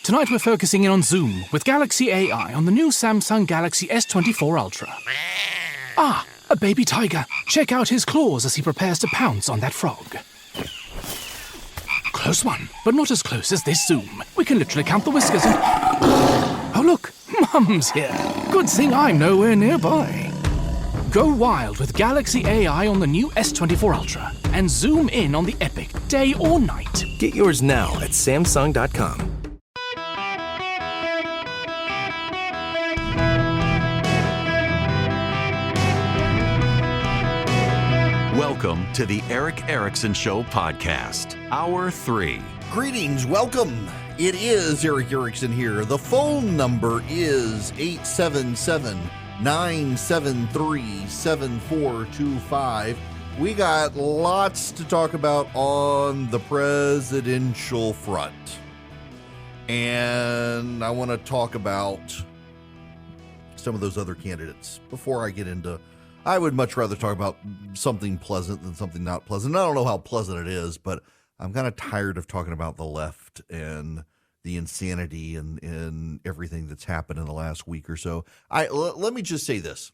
Tonight we're focusing in on Zoom with Galaxy AI on the new Samsung Galaxy S24 Ultra. Ah, a baby tiger. Check out his claws as he prepares to pounce on that frog. Close one, but not as close as this Zoom. We can literally count the whiskers and... Oh look, Mum's here. Good thing I'm nowhere nearby. Go wild with Galaxy AI on the new S24 Ultra and zoom in on the epic day or night. Get yours now at Samsung.com. Welcome to the Eric Erickson Show podcast, Hour 3. Greetings, welcome. It is Eric Erickson here. The phone number is 877-973-7425. We got lots to talk about on the presidential front. And I want to talk about some of those other candidates before I get into... I would much rather talk about something pleasant than something not pleasant. I don't know how pleasant it is, but I'm kind of tired of talking about the left and the insanity and everything that's happened in the last week or so. Let me just say this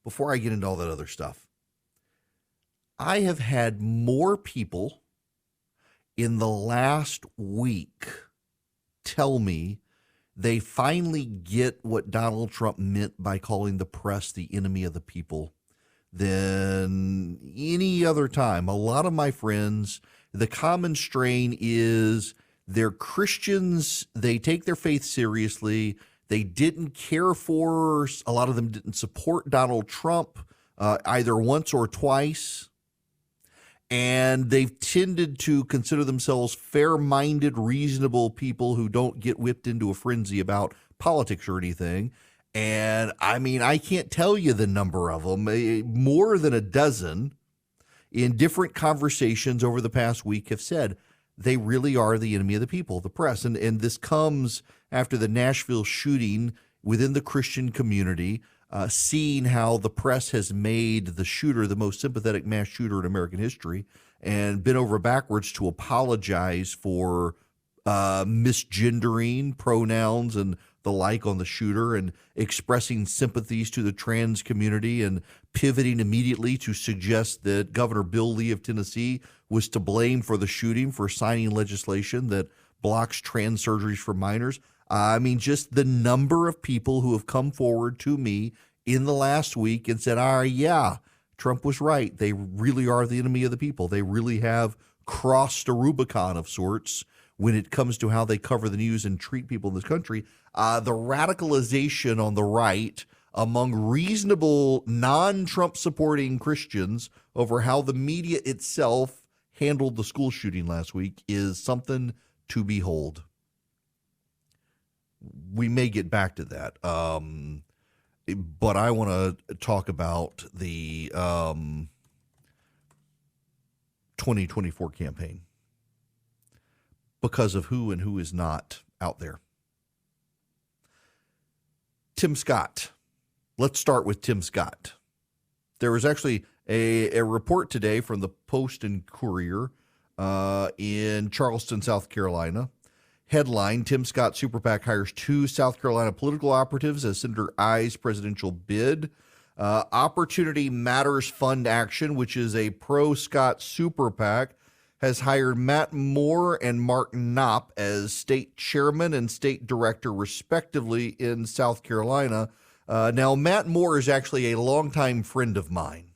before I get into all that other stuff. I have had more people in the last week tell me they finally get what Donald Trump meant by calling the press the enemy of the people than any other time. A lot of my friends, the common strain is they're Christians. They take their faith seriously. They didn't care for, a lot of them didn't support Donald Trump either once or twice. And they've tended to consider themselves fair-minded, reasonable people who don't get whipped into a frenzy about politics or anything. And I mean, I can't tell you the number of them, more than a dozen in different conversations over the past week have said they really are the enemy of the people, the press. And this comes after the Nashville shooting within the Christian community, seeing how the press has made the shooter the most sympathetic mass shooter in American history and bent over backwards to apologize for misgendering pronouns and the like on the shooter and expressing sympathies to the trans community and pivoting immediately to suggest that Governor Bill Lee of Tennessee was to blame for the shooting for signing legislation that blocks trans surgeries for minors. I mean, just the number of people who have come forward to me in the last week and said, yeah, Trump was right. They really are the enemy of the people. They really have crossed a Rubicon of sorts when it comes to how they cover the news and treat people in this country. The radicalization on the right among reasonable non-Trump supporting Christians over how the media itself handled the school shooting last week is something to behold. We may get back to that, but I want to talk about the 2024 campaign because of who and who is not out there. Tim Scott. Let's start with Tim Scott. There was actually a report today from the Post and Courier in Charleston, South Carolina. Headline, Tim Scott Super PAC hires 2 South Carolina political operatives as Senator I's presidential bid. Opportunity Matters Fund Action, which is a pro-Scott Super PAC, has hired Matt Moore and Mark Knopp as state chairman and state director, respectively, in South Carolina. Now, Matt Moore is actually a longtime friend of mine.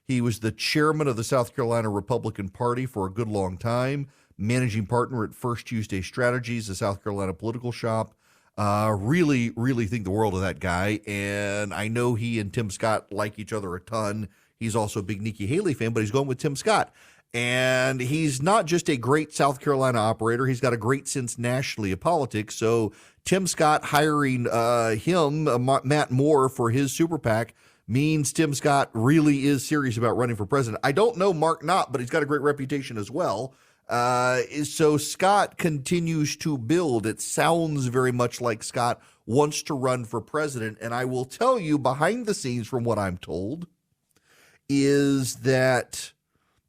He was the chairman of the South Carolina Republican Party for a good long time, managing partner at First Tuesday Strategies, a South Carolina political shop. Really think the world of that guy. And I know he and Tim Scott like each other a ton. He's also a big Nikki Haley fan, but he's going with Tim Scott. And he's not just a great South Carolina operator. He's got a great sense nationally of politics. So Tim Scott hiring Matt Moore, for his super PAC means Tim Scott really is serious about running for president. I don't know Mark Knopp, but he's got a great reputation as well. So Scott continues to build. It sounds very much like Scott wants to run for president. And I will tell you, behind the scenes, from what I'm told, is that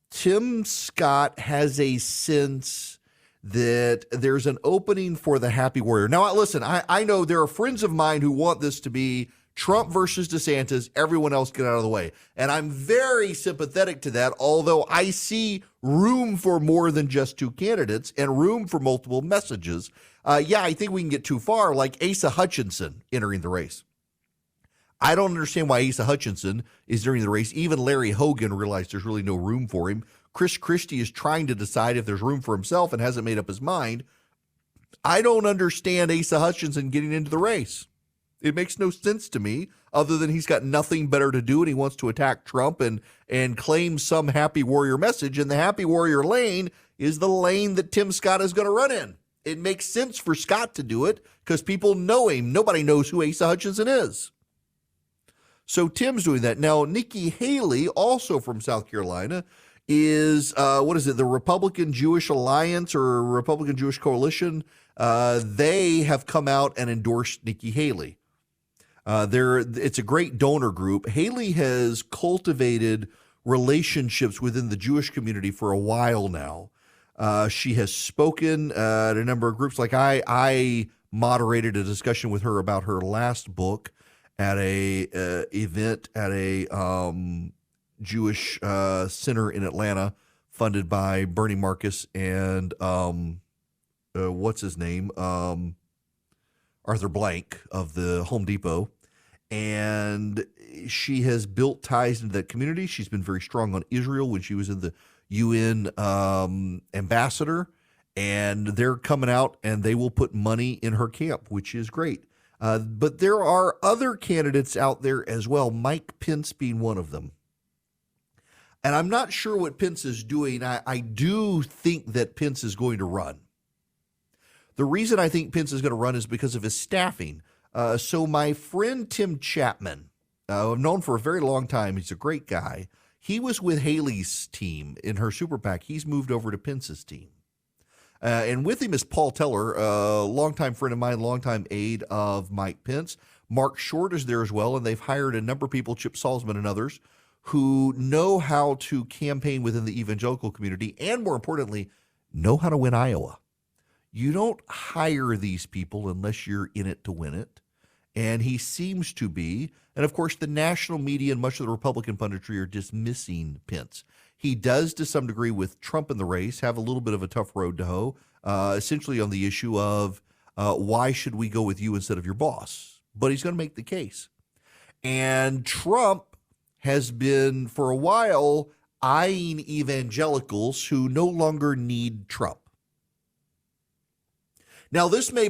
Tim Scott has a sense that there's an opening for the happy warrior. Now, listen, I know there are friends of mine who want this to be Trump versus DeSantis, everyone else get out of the way. And I'm very sympathetic to that, although I see room for more than just two candidates and room for multiple messages. I think we can get too far, like Asa Hutchinson entering the race. I don't understand why Asa Hutchinson is entering the race. Even Larry Hogan realized there's really no room for him. Chris Christie is trying to decide if there's room for himself and hasn't made up his mind. I don't understand Asa Hutchinson getting into the race. It makes no sense to me other than he's got nothing better to do and he wants to attack Trump and claim some happy warrior message. And the happy warrior lane is the lane that Tim Scott is going to run in. It makes sense for Scott to do it because people know him. Nobody knows who Asa Hutchinson is. So Tim's doing that. Now, Nikki Haley, also from South Carolina, is, the Republican Jewish Alliance or Republican Jewish Coalition. They have come out and endorsed Nikki Haley. It's a great donor group. Haley has cultivated relationships within the Jewish community for a while now. She has spoken at a number of groups. Like I moderated a discussion with her about her last book at a event at a Jewish center in Atlanta, funded by Bernie Marcus and what's his name, Arthur Blank of the Home Depot. And she has built ties into that community. She's been very strong on Israel when she was in the UN ambassador. And they're coming out and they will put money in her camp, which is great. But there are other candidates out there as well, Mike Pence being one of them. And I'm not sure what Pence is doing. I do think that Pence is going to run. The reason I think Pence is going to run is because of his staffing. So my friend Tim Chapman, I've known for a very long time. He's a great guy. He was with Haley's team in her super PAC. He's moved over to Pence's team. And with him is Paul Teller, a longtime friend of mine, longtime aide of Mike Pence. Mark Short is there as well, and they've hired a number of people, Chip Salzman and others, who know how to campaign within the evangelical community and, more importantly, know how to win Iowa. You don't hire these people unless you're in it to win it. And he seems to be. And, of course, the national media and much of the Republican punditry are dismissing Pence. He does, to some degree, with Trump in the race, have a little bit of a tough road to hoe, essentially on the issue of why should we go with you instead of your boss? But he's going to make the case. And Trump has been, for a while, eyeing evangelicals who no longer need Trump. Now, this may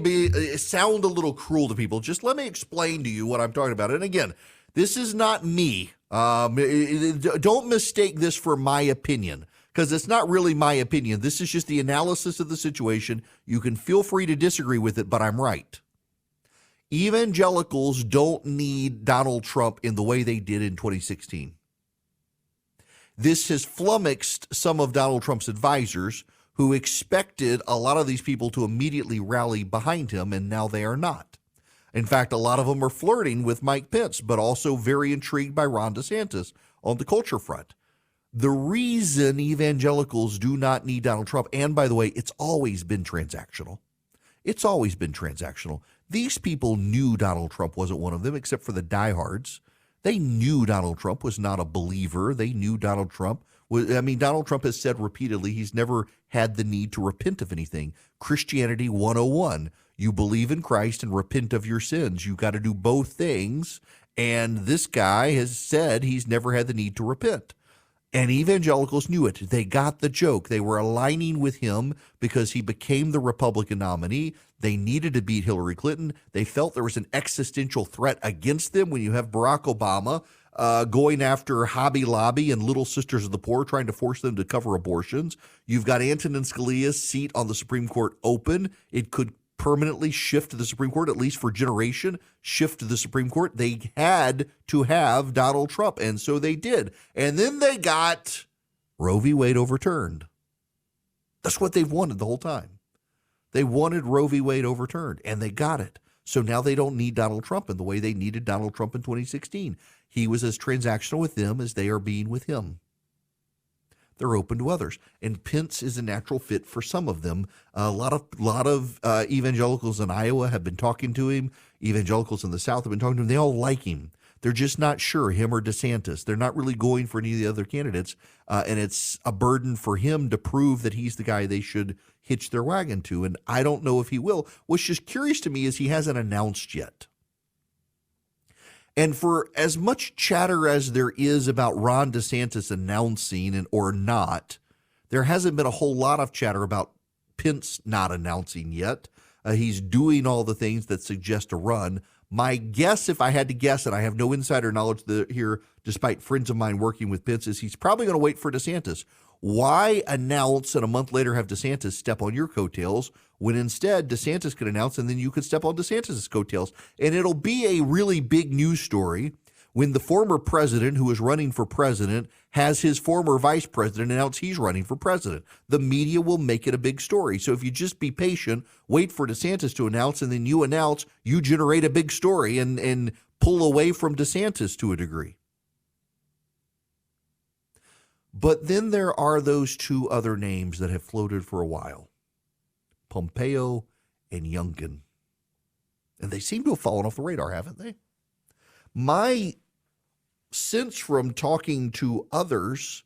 sound a little cruel to people. Just let me explain to you what I'm talking about. And again, this is not me. Don't mistake this for my opinion, because it's not really my opinion. This is just the analysis of the situation. You can feel free to disagree with it, but I'm right. Evangelicals don't need Donald Trump in the way they did in 2016. This has flummoxed some of Donald Trump's advisors who expected a lot of these people to immediately rally behind him, and now they are not. In fact, a lot of them are flirting with Mike Pence, but also very intrigued by Ron DeSantis on the culture front. The reason evangelicals do not need Donald Trump, and by the way, it's always been transactional. It's always been transactional. These people knew Donald Trump wasn't one of them, except for the diehards. They knew Donald Trump was not a believer. They knew Donald Trump Donald Trump has said repeatedly he's never had the need to repent of anything. Christianity 101. You believe in Christ and repent of your sins. You got to do both things. And this guy has said he's never had the need to repent. And evangelicals knew it. They got the joke. They were aligning with him because he became the Republican nominee. They needed to beat Hillary Clinton. They felt there was an existential threat against them when you have Barack Obama going after Hobby Lobby and Little Sisters of the Poor, trying to force them to cover abortions. You've got Antonin Scalia's seat on the Supreme Court open. It could permanently shift to the Supreme Court, at least for a generation, shift to the Supreme Court. They had to have Donald Trump, and so they did. And then they got Roe v. Wade overturned. That's what they've wanted the whole time. They wanted Roe v. Wade overturned, and they got it. So now they don't need Donald Trump in the way they needed Donald Trump in 2016. He was as transactional with them as they are being with him. they're open to others. And Pence is a natural fit for some of them. A lot of evangelicals in Iowa have been talking to him. Evangelicals in the South have been talking to him. They all like him. They're just not sure, him or DeSantis. They're not really going for any of the other candidates. And it's a burden for him to prove that he's the guy they should hitch their wagon to. And I don't know if he will. What's just curious to me is he hasn't announced yet. And for as much chatter as there is about Ron DeSantis announcing or not, there hasn't been a whole lot of chatter about Pence not announcing yet. He's doing all the things that suggest a run. My guess, if I had to guess, and I have no insider knowledge here, despite friends of mine working with Pence, is he's probably going to wait for DeSantis. Why announce and a month later have DeSantis step on your coattails when instead DeSantis could announce and then you could step on DeSantis' coattails? And it'll be a really big news story when the former president who is running for president has his former vice president announce he's running for president. The media will make it a big story. So if you just be patient, wait for DeSantis to announce, and then you announce, you generate a big story and pull away from DeSantis to a degree. But then there are those two other names that have floated for a while, Pompeo and Youngkin. And they seem to have fallen off the radar, haven't they? My sense from talking to others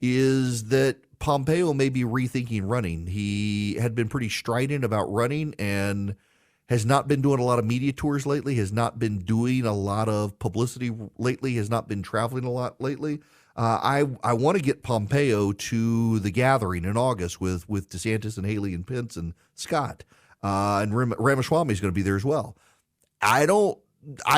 is that Pompeo may be rethinking running. He had been pretty strident about running and has not been doing a lot of media tours lately, has not been doing a lot of publicity lately, has not been traveling a lot lately. I want to get Pompeo to the gathering in August with DeSantis and Haley and Pence and Scott. And Ramaswamy is going to be there as well. I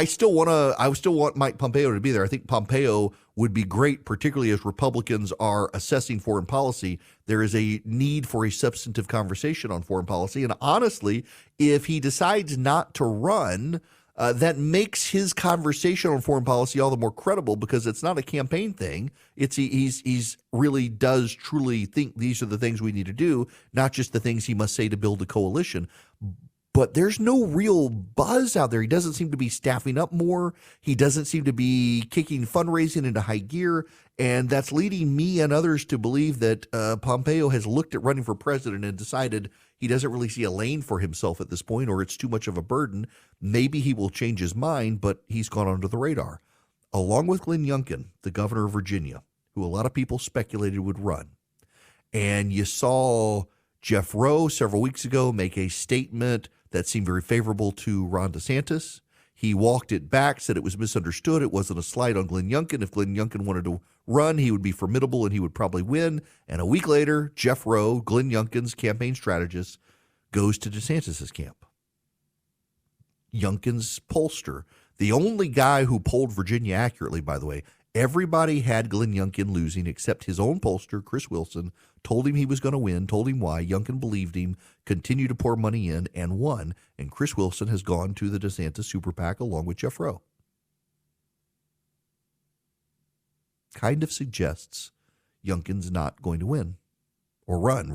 still want Mike Pompeo to be there. I think Pompeo would be great, particularly as Republicans are assessing foreign policy. There is a need for a substantive conversation on foreign policy. And honestly, if he decides not to run, that makes his conversation on foreign policy all the more credible because it's not a campaign thing. He's really does truly think these are the things we need to do, not just the things he must say to build a coalition. But there's no real buzz out there. He doesn't seem to be staffing up more. He doesn't seem to be kicking fundraising into high gear. And that's leading me and others to believe that Pompeo has looked at running for president and decided he doesn't really see a lane for himself at this point, or it's too much of a burden. Maybe he will change his mind, but he's gone under the radar. Along with Glenn Youngkin, the governor of Virginia, who a lot of people speculated would run. And you saw Jeff Rowe several weeks ago make a statement that seemed very favorable to Ron DeSantis. He walked it back, said it was misunderstood. It wasn't a slight on Glenn Youngkin. If Glenn Youngkin wanted to run, he would be formidable and he would probably win. And a week later, Jeff Rowe, Glenn Youngkin's campaign strategist, goes to DeSantis' camp. Youngkin's pollster, the only guy who polled Virginia accurately, by the way. Everybody had Glenn Youngkin losing except his own pollster, Chris Wilson, told him he was going to win, told him why. Youngkin believed him, continued to pour money in, and won. And Chris Wilson has gone to the DeSantis super PAC along with Jeff Rowe. Kind of suggests Youngkin's not going to win, or run.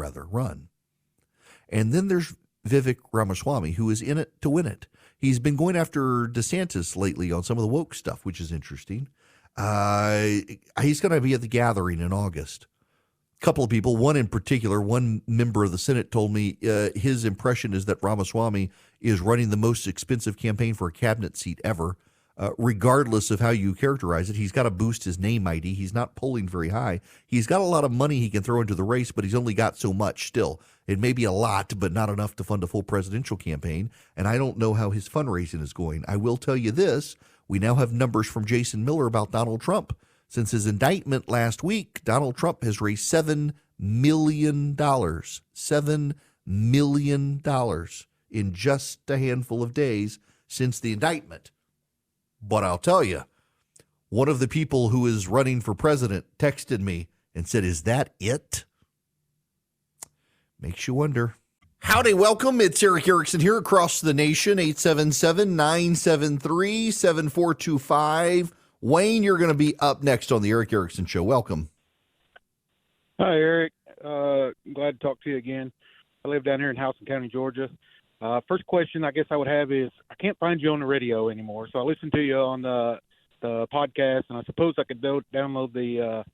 And then there's Vivek Ramaswamy, who is in it to win it. He's been going after DeSantis lately on some of the woke stuff, which is interesting. He's going to be at the gathering in August. A couple of people, one in particular, one member of the Senate told me his impression is that Ramaswamy is running the most expensive campaign for a cabinet seat ever. Regardless of how you characterize it, he's got to boost his name ID. He's not polling very high. He's got a lot of money he can throw into the race, but he's only got so much still. It may be a lot, but not enough to fund a full presidential campaign. And I don't know how his fundraising is going. I will tell you this. We now have numbers from Jason Miller about Donald Trump. Since his indictment last week, Donald Trump has raised $7 million. $7 million in just a handful of days since the indictment. But I'll tell you, one of the people who is running for president texted me and said, "Is that it?" Makes you wonder. Howdy, welcome. It's Eric Erickson here across the nation, 877-973-7425. Wayne, you're going to be up next on the Eric Erickson Show. Welcome. Hi, Eric. I'm glad to talk to you again. I live down here in Houston County, Georgia. First question I guess I would have is I can't find you on the radio anymore, so I listen to you on the podcast, and I suppose I could download the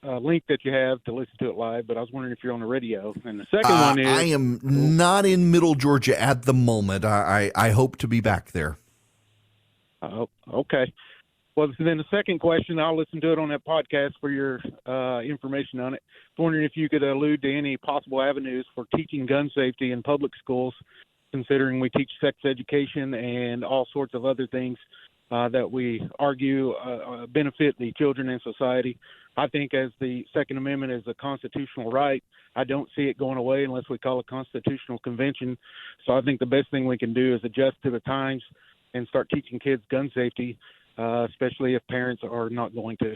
link that you have to listen to it live, but I was wondering if you're on the radio. And the second one is I am not in Middle Georgia at the moment. I hope to be back there. Okay. Well, then the second question, I'll listen to it on that podcast for your information on it. I was wondering if you could allude to any possible avenues for teaching gun safety in public schools, considering we teach sex education and all sorts of other things that we argue benefit the children in society. I think as the Second Amendment is a constitutional right, I don't see it going away unless we call a constitutional convention. So I think the best thing we can do is adjust to the times and start teaching kids gun safety, especially if parents are not going to.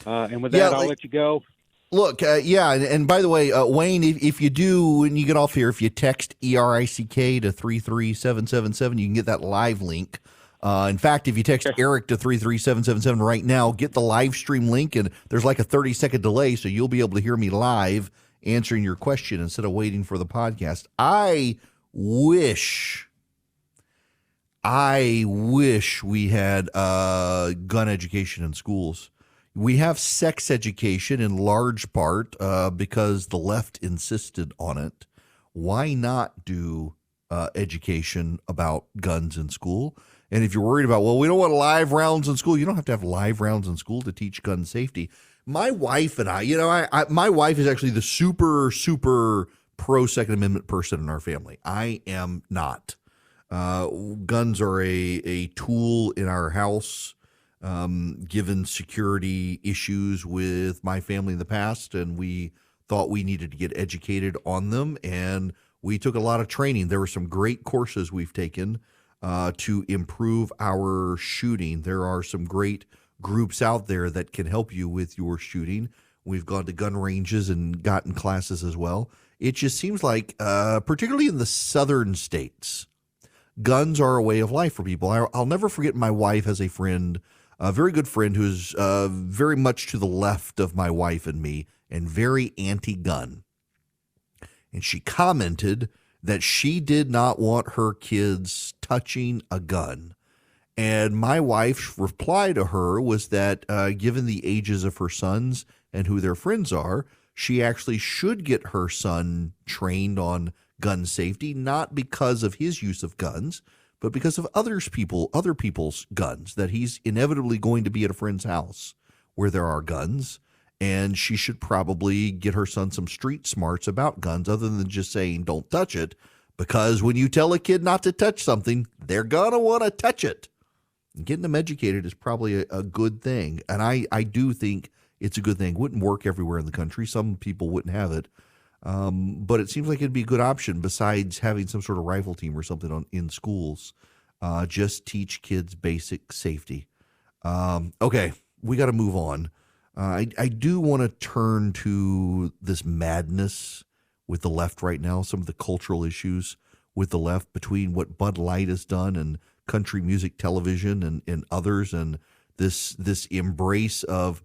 And with that, I'll let you go. Look, and by the way, Wayne, if you do, when you get off here, if you text ERICK to 33777, you can get that live link. In fact, if you text Eric to 33777 right now, get the live stream link, and there's like a 30-second delay, so you'll be able to hear me live answering your question instead of waiting for the podcast. I wish we had gun education in schools. We have sex education in large part because the left insisted on it. Why not do education about guns in school? And if you're worried about, well, we don't want live rounds in school, you don't have to have live rounds in school to teach gun safety. My wife and I, my wife is actually the super, super pro Second Amendment person in our family. I am not. Guns are a tool in our house, given security issues with my family in the past, and we thought we needed to get educated on them, and we took a lot of training. There were some great courses we've taken to improve our shooting. There are some great groups out there that can help you with your shooting. We've gone to gun ranges and gotten classes as well. It just seems like, particularly in the southern states, guns are a way of life for people. I'll never forget my wife has a friend, a very good friend who's very much to the left of my wife and me and very anti-gun. And she commented that she did not want her kids touching a gun. And my wife's reply to her was that given the ages of her sons and who their friends are, she actually should get her son trained on gun safety, not because of his use of guns, but because of other people's guns, that he's inevitably going to be at a friend's house where there are guns. And she should probably get her son some street smarts about guns other than just saying, don't touch it. Because when you tell a kid not to touch something, they're going to want to touch it. And getting them educated is probably a good thing. And I do think it's a good thing. It wouldn't work everywhere in the country. Some people wouldn't have it. But it seems like it'd be a good option besides having some sort of rifle team or something in schools. Just teach kids basic safety. Okay, we got to move on. I do want to turn to this madness with the left right now, some of the cultural issues with the left between what Bud Light has done and country music television and others, and this embrace of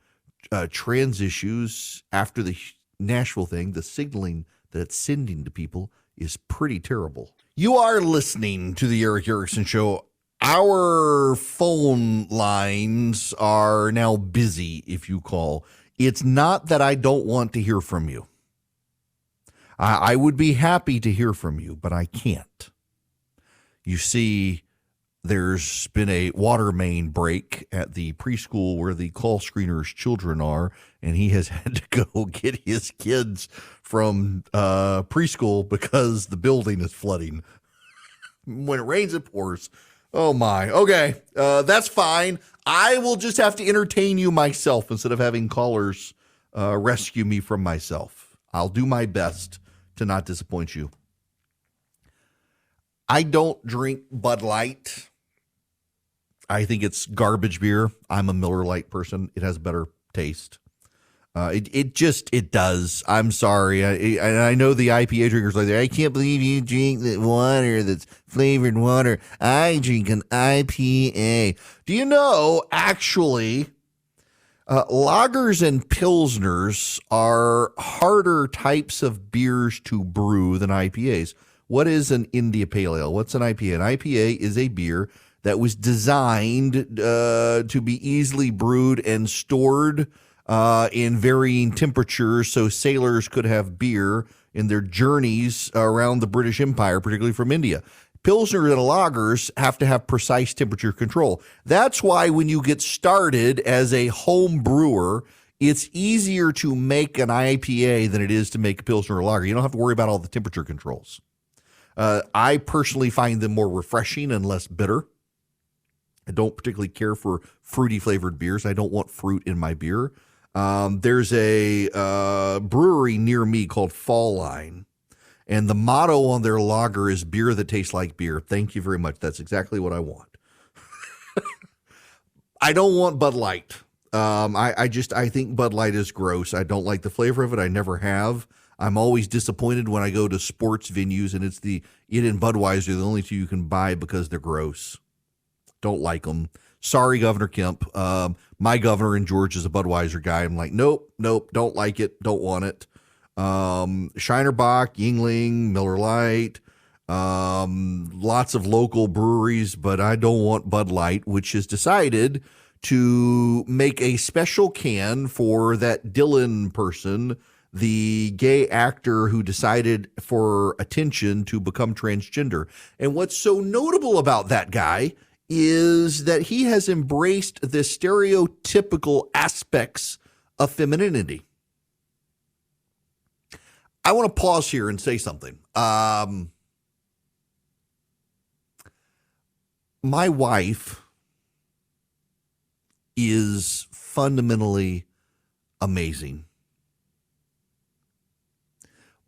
trans issues after the Nashville thing. The signaling that it's sending to people is pretty terrible. You are listening to the Eric Erickson Show. Our phone lines are now busy if you call. It's not that I don't want to hear from you. I would be happy to hear from you, but I can't. You see, there's been a water main break at the preschool where the call screener's children are, and he has had to go get his kids from preschool because the building is flooding. When it rains, it pours. Oh, my. Okay, that's fine. I will just have to entertain you myself instead of having callers rescue me from myself. I'll do my best to not disappoint you. I don't drink Bud Light. I think it's garbage beer. I'm a Miller Lite person. It has better taste. It does. I'm sorry. I know the IPA drinkers like that. I can't believe you drink that water that's flavored water. I drink an IPA. Do you know, actually, lagers and pilsners are harder types of beers to brew than IPAs. What is an India Pale Ale? What's an IPA? An IPA is a beer that was designed to be easily brewed and stored in varying temperatures so sailors could have beer in their journeys around the British Empire, particularly from India. Pilsner and lagers have to have precise temperature control. That's why when you get started as a home brewer, it's easier to make an IPA than it is to make a Pilsner or lager. You don't have to worry about all the temperature controls. I personally find them more refreshing and less bitter. I don't particularly care for fruity flavored beers. I don't want fruit in my beer. There's a brewery near me called Fall Line, and the motto on their lager is beer that tastes like beer. Thank you very much. That's exactly what I want. I don't want Bud Light. I think Bud Light is gross. I don't like the flavor of it. I never have. I'm always disappointed when I go to sports venues and it and Budweiser are the only two you can buy because they're gross. Don't like them. Sorry, Governor Kemp. My governor in Georgia is a Budweiser guy. I'm like, nope, don't like it, don't want it. Shiner Bock, Yingling, Miller Lite, lots of local breweries, but I don't want Bud Light, which has decided to make a special can for that Dylan person, the gay actor who decided for attention to become transgender. And what's so notable about that guy is that he has embraced the stereotypical aspects of femininity. I want to pause here and say something. My wife is fundamentally amazing.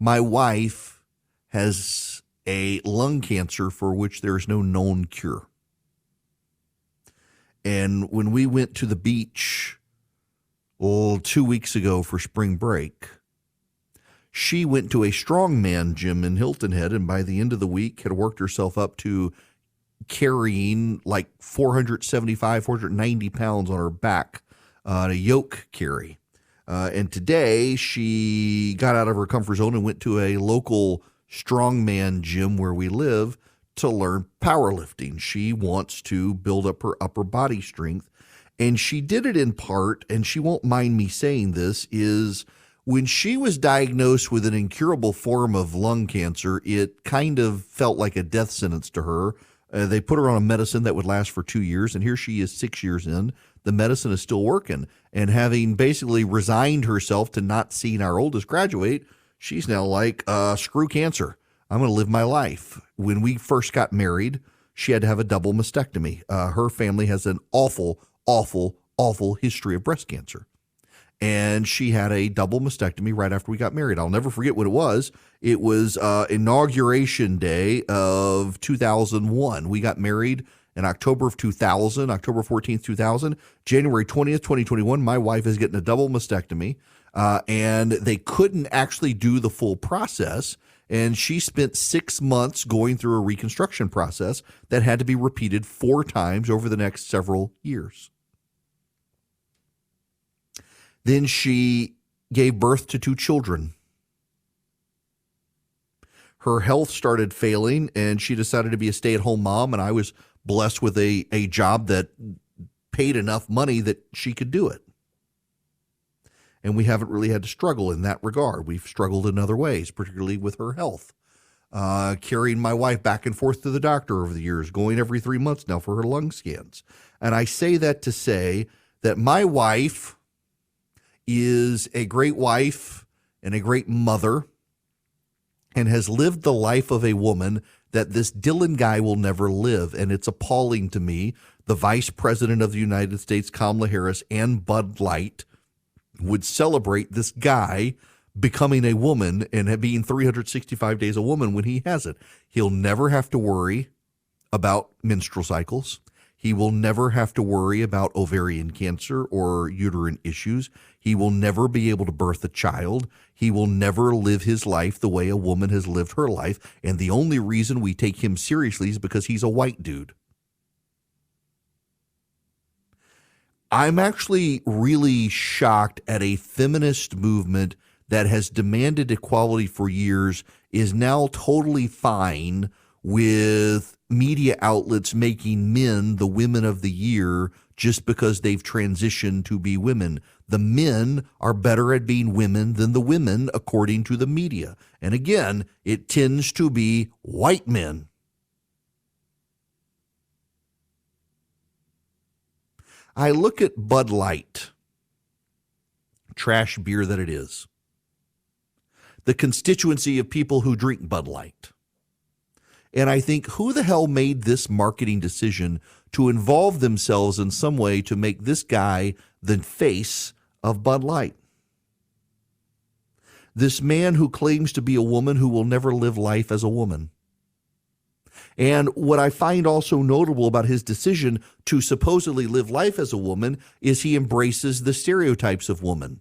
My wife has a lung cancer for which there is no known cure. And when we went to the beach 2 weeks ago for spring break, she went to a strongman gym in Hilton Head, and by the end of the week had worked herself up to carrying like 475, 490 pounds on her back on a yoke carry. And today she got out of her comfort zone and went to a local strongman gym where we live to learn powerlifting. She wants to build up her upper body strength. And she did it in part, and she won't mind me saying this, is when she was diagnosed with an incurable form of lung cancer, it kind of felt like a death sentence to her. They put her on a medicine that would last for 2 years, and here she is 6 years in. The medicine is still working. And having basically resigned herself to not seeing our oldest graduate, she's now like, screw cancer. I'm going to live my life. When we first got married, she had to have a double mastectomy. Her family has an awful, awful, awful history of breast cancer. And she had a double mastectomy right after we got married. I'll never forget what it was. It was inauguration day of 2001. We got married in October of 2000, October 14th, 2000. January 20th, 2021, my wife is getting a double mastectomy. And they couldn't actually do the full process. And she spent 6 months going through a reconstruction process that had to be repeated 4 times over the next several years. Then she gave birth to 2 children. Her health started failing, and she decided to be a stay-at-home mom, and I was blessed with a job that paid enough money that she could do it. And we haven't really had to struggle in that regard. We've struggled in other ways, particularly with her health. Carrying my wife back and forth to the doctor over the years, going every 3 months now for her lung scans. And I say that to say that my wife is a great wife and a great mother and has lived the life of a woman that this Dylan guy will never live. And it's appalling to me. The Vice President of the United States, Kamala Harris, and Bud Light would celebrate this guy becoming a woman and being 365 days a woman when he hasn't. He'll never have to worry about menstrual cycles. He will never have to worry about ovarian cancer or uterine issues. He will never be able to birth a child. He will never live his life the way a woman has lived her life. And the only reason we take him seriously is because he's a white dude. I'm actually really shocked at a feminist movement that has demanded equality for years is now totally fine with media outlets making men the women of the year just because they've transitioned to be women. The men are better at being women than the women, according to the media. And again, it tends to be white men. I look at Bud Light, trash beer that it is, the constituency of people who drink Bud Light. And I think, who the hell made this marketing decision to involve themselves in some way to make this guy the face of Bud Light? This man who claims to be a woman who will never live life as a woman. And what I find also notable about his decision to supposedly live life as a woman is he embraces the stereotypes of woman.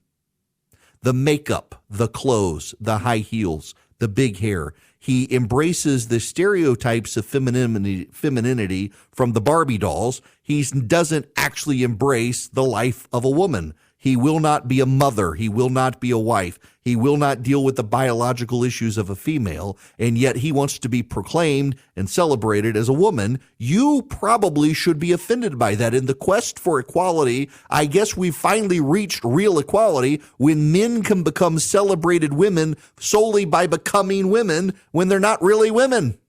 The makeup, the clothes, the high heels, the big hair. He embraces the stereotypes of femininity from the Barbie dolls. He doesn't actually embrace the life of a woman. He will not be a mother. He will not be a wife. He will not deal with the biological issues of a female, and yet he wants to be proclaimed and celebrated as a woman. You probably should be offended by that. In the quest for equality, I guess we've finally reached real equality when men can become celebrated women solely by becoming women when they're not really women.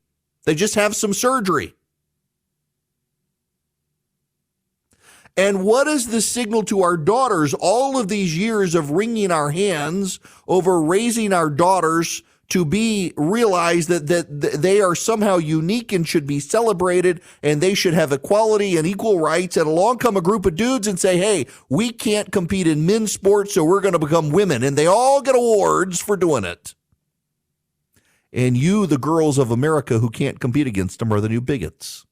They just have some surgery. And what is the signal to our daughters all of these years of wringing our hands over raising our daughters to be realized that they are somehow unique and should be celebrated and they should have equality and equal rights, and along come a group of dudes and say, hey, we can't compete in men's sports, so we're going to become women, and they all get awards for doing it. And you, the girls of America who can't compete against them, are the new bigots.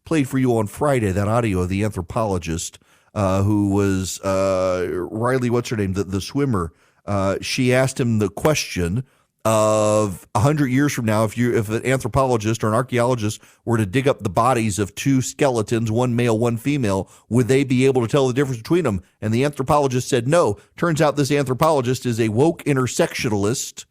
Played for you on Friday that audio of the anthropologist who was Riley, what's her name, the swimmer. She asked him the question of 100 years from now, if an anthropologist or an archaeologist were to dig up the bodies of two skeletons, one male, one female, would they be able to tell the difference between them? And the anthropologist said no. Turns out this anthropologist is a woke intersectionalist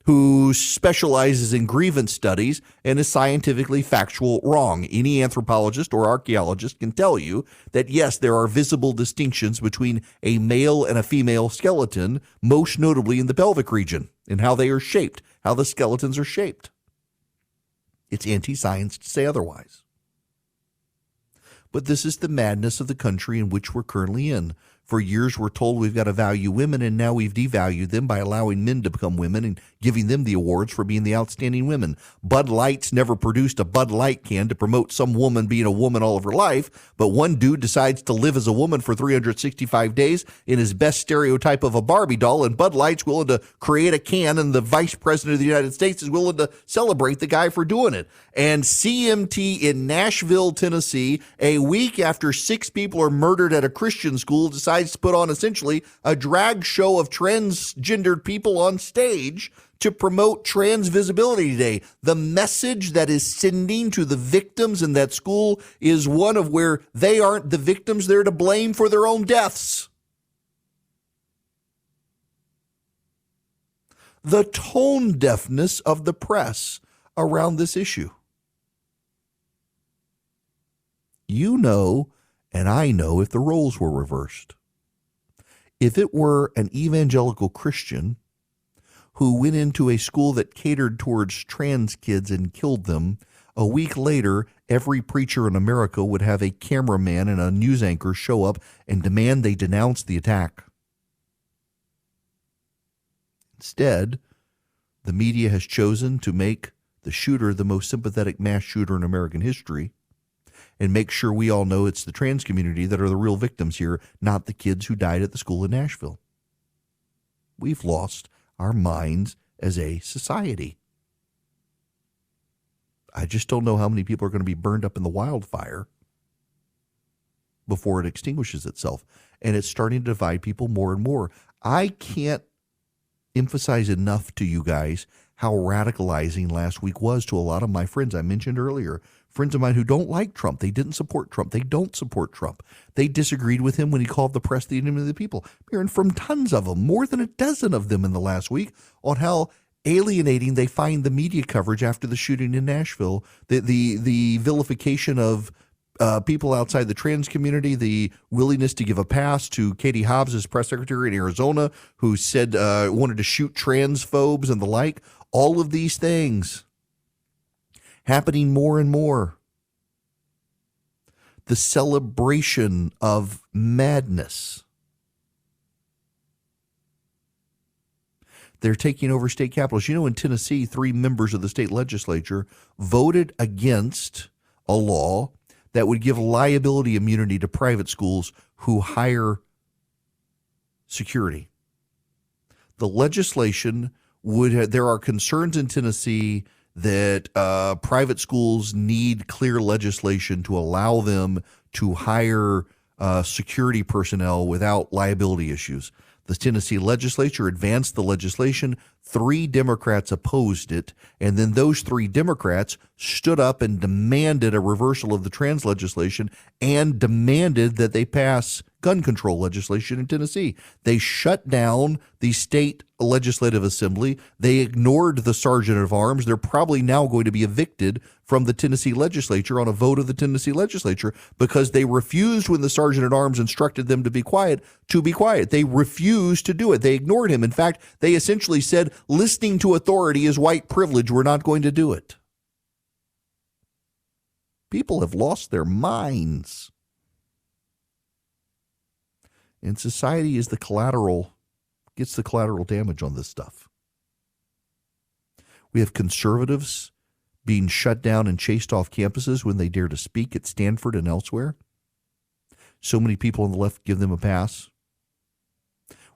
who specializes in grievance studies and is scientifically factual wrong. Any anthropologist or archaeologist can tell you that, yes, there are visible distinctions between a male and a female skeleton, most notably in the pelvic region, and how they are shaped, how the skeletons are shaped. It's anti-science to say otherwise. But this is the madness of the country in which we're currently in. For years, we're told we've got to value women, and now we've devalued them by allowing men to become women and giving them the awards for being the outstanding women. Bud Light's never produced a Bud Light can to promote some woman being a woman all of her life, but one dude decides to live as a woman for 365 days in his best stereotype of a Barbie doll, and Bud Light's willing to create a can, and the vice president of the United States is willing to celebrate the guy for doing it. And CMT in Nashville, Tennessee, a week after 6 people are murdered at a Christian school, decides to put on essentially a drag show of transgendered people on stage to promote Trans Visibility Day. The message that is sending to the victims in that school is one of where they aren't the victims, they're to blame for their own deaths. The tone deafness of the press around this issue. You know, and I know, if the roles were reversed. If it were an evangelical Christian who went into a school that catered towards trans kids and killed them, a week later, every preacher in America would have a cameraman and a news anchor show up and demand they denounce the attack. Instead, the media has chosen to make the shooter the most sympathetic mass shooter in American history, and make sure we all know it's the trans community that are the real victims here, not the kids who died at the school in Nashville. We've lost our minds as a society. I just don't know how many people are going to be burned up in the wildfire before it extinguishes itself. And it's starting to divide people more and more. I can't emphasize enough to you guys how radicalizing last week was to a lot of my friends I mentioned earlier. Friends of mine who don't like Trump. They didn't support Trump. They don't support Trump. They disagreed with him when he called the press the enemy of the people. Hearing from tons of them, more than a dozen of them in the last week, on how alienating they find the media coverage after the shooting in Nashville, the vilification of people outside the trans community, the willingness to give a pass to Katie Hobbs' press secretary in Arizona, who said wanted to shoot transphobes and the like. All of these things happening more and more. The celebration of madness. They're taking over state capitals. You know, in Tennessee, 3 members of the state legislature voted against a law that would give liability immunity to private schools who hire security. The legislation there are concerns in Tennessee that private schools need clear legislation to allow them to hire security personnel without liability issues. The Tennessee legislature advanced the legislation. 3 Democrats opposed it. And then those 3 Democrats stood up and demanded a reversal of the trans legislation and demanded that they pass gun control legislation in Tennessee. They shut down the state legislative assembly. They ignored the sergeant of arms. They're probably now going to be evicted from the Tennessee legislature on a vote of the Tennessee legislature because they refused, when the sergeant at arms instructed them to be quiet, to be quiet. They refused to do it. They ignored him. In fact, they essentially said, listening to authority is white privilege. We're not going to do it. People have lost their minds. And society is gets the collateral damage on this stuff. We have conservatives being shut down and chased off campuses when they dare to speak at Stanford and elsewhere. So many people on the left give them a pass.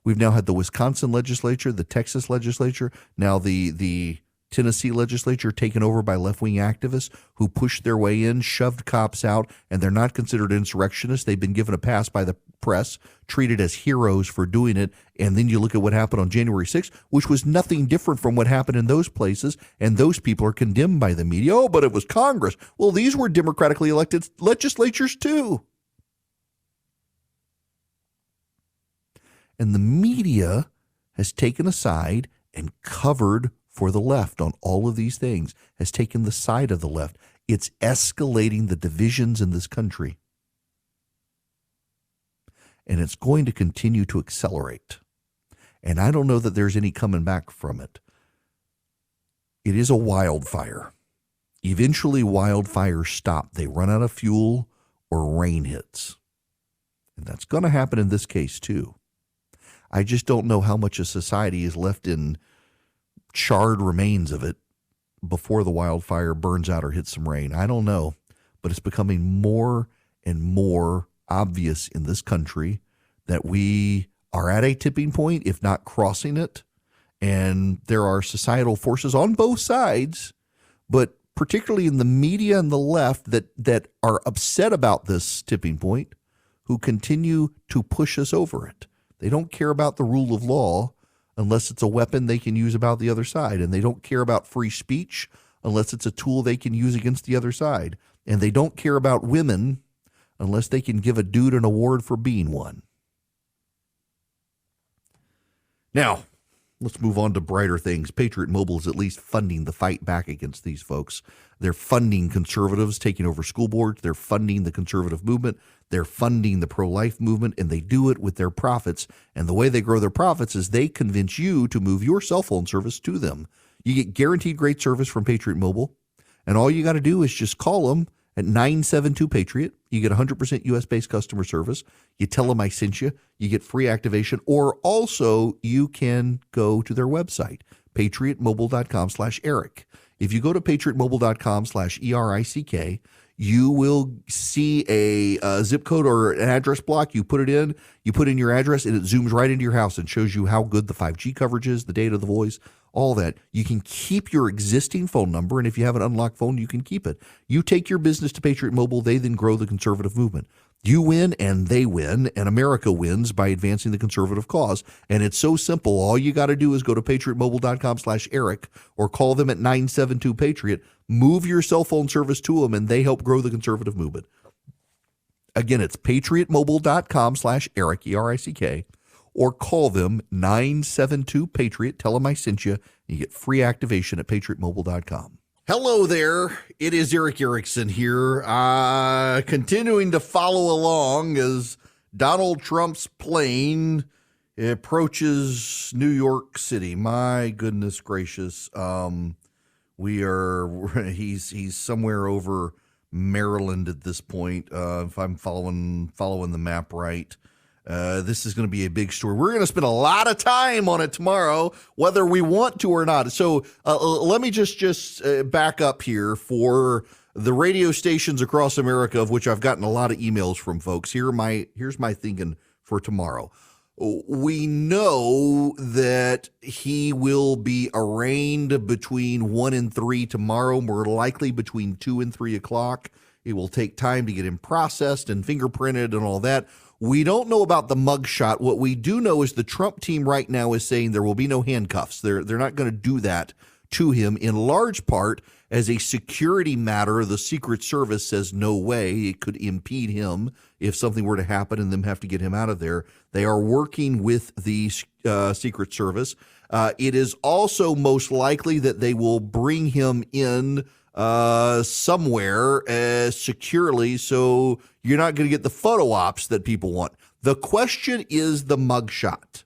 We've now had the Wisconsin legislature, the Texas legislature, now the Tennessee legislature taken over by left-wing activists who pushed their way in, shoved cops out, and they're not considered insurrectionists. They've been given a pass by the press, treated as heroes for doing it. And then you look at what happened on January 6th, which was nothing different from what happened in those places, and those people are condemned by the media. Oh, but it was Congress. Well, these were democratically elected legislatures too. And the media has taken a side and covered for the left on all of these things, has taken the side of the left. It's escalating the divisions in this country. And it's going to continue to accelerate. And I don't know that there's any coming back from it. It is a wildfire. Eventually, wildfires stop. They run out of fuel or rain hits. And that's going to happen in this case, too. I just don't know how much of society is left in charred remains of it before the wildfire burns out or hits some rain. I don't know, but it's becoming more and more obvious in this country that we are at a tipping point, if not crossing it. And there are societal forces on both sides, but particularly in the media and the left that are upset about this tipping point, who continue to push us over it. They don't care about the rule of law unless it's a weapon they can use about the other side. And they don't care about free speech unless it's a tool they can use against the other side. And they don't care about women unless they can give a dude an award for being one. Now, let's move on to brighter things. Patriot Mobile is at least funding the fight back against these folks. They're funding conservatives taking over school boards. They're funding the conservative movement. They're funding the pro-life movement, and they do it with their profits. And the way they grow their profits is they convince you to move your cell phone service to them. You get guaranteed great service from Patriot Mobile, and all you got to do is just call them at 972-PATRIOT. You get 100% U.S.-based customer service. You tell them I sent you. You get free activation, or also you can go to their website, patriotmobile.com/Eric. If you go to patriotmobile.com/ERICK, you will see a zip code or an address block. You put it in, you put in your address, and it zooms right into your house and shows you how good the 5G coverage is, the data, the voice, all that. You can keep your existing phone number, and if you have an unlocked phone, you can keep it. You take your business to Patriot Mobile, they then grow the conservative movement. You win and they win, and America wins by advancing the conservative cause. And it's so simple. All you got to do is go to patriotmobile.com/Eric or call them at 972-PATRIOT. Move your cell phone service to them, and they help grow the conservative movement. Again, it's patriotmobile.com/Eric, ERICK, or call them 972-PATRIOT. Tell them I sent you, and you get free activation at patriotmobile.com. Hello there. It is Eric Erickson here, continuing to follow along as Donald Trump's plane approaches New York City. My goodness gracious. He's somewhere over Maryland at this point, if I'm following the map right. This is going to be a big story. We're going to spend a lot of time on it tomorrow, whether we want to or not. So let me just back up here for the radio stations across America, of which I've gotten a lot of emails from folks. Here's my thinking for tomorrow. We know that he will be arraigned between 1 and 3 tomorrow, more likely between 2 and 3 o'clock. It will take time to get him processed and fingerprinted and all that. We don't know about the mugshot. What we do know is the Trump team right now is saying there will be no handcuffs. They're not going to do that to him, in large part as a security matter. The Secret Service says no way. It could impede him if something were to happen and them have to get him out of there. They are working with the Secret Service. It is also most likely that they will bring him in somewhere securely, so you're not going to get the photo ops that people want. The question is the mugshot.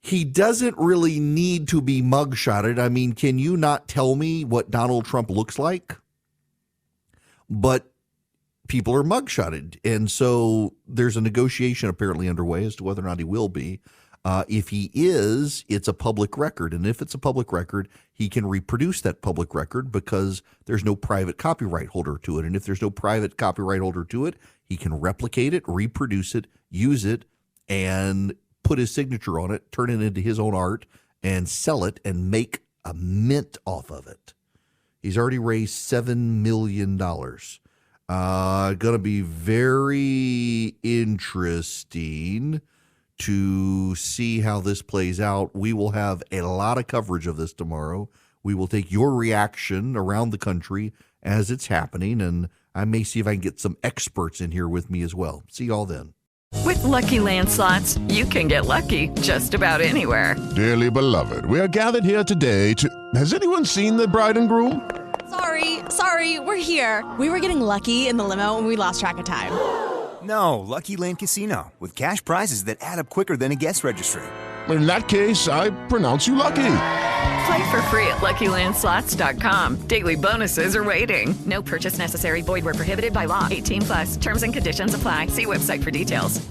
He doesn't really need to be mugshotted. I mean, can you not tell me what Donald Trump looks like? But people are mugshotted, and so there's a negotiation apparently underway as to whether or not he will be. If he is, it's a public record. And if it's a public record, he can reproduce that public record because there's no private copyright holder to it. And if there's no private copyright holder to it, he can replicate it, reproduce it, use it, and put his signature on it, turn it into his own art, and sell it and make a mint off of it. He's already raised $7 million. Going to be very interesting to see how this plays out. We will have a lot of coverage of this tomorrow. We will take your reaction around the country as it's happening, and I may see if I can get some experts in here with me as well. See y'all then. With Lucky Land Slots, you can get lucky just about anywhere. Dearly beloved, we are gathered here today to... Has anyone seen the bride and groom? Sorry, we're here. We were getting lucky in the limo and we lost track of time. No, Lucky Land Casino, with cash prizes that add up quicker than a guest registry. In that case, I pronounce you lucky. Play for free at LuckyLandSlots.com. Daily bonuses are waiting. No purchase necessary. Void where prohibited by law. 18+. Terms and conditions apply. See website for details.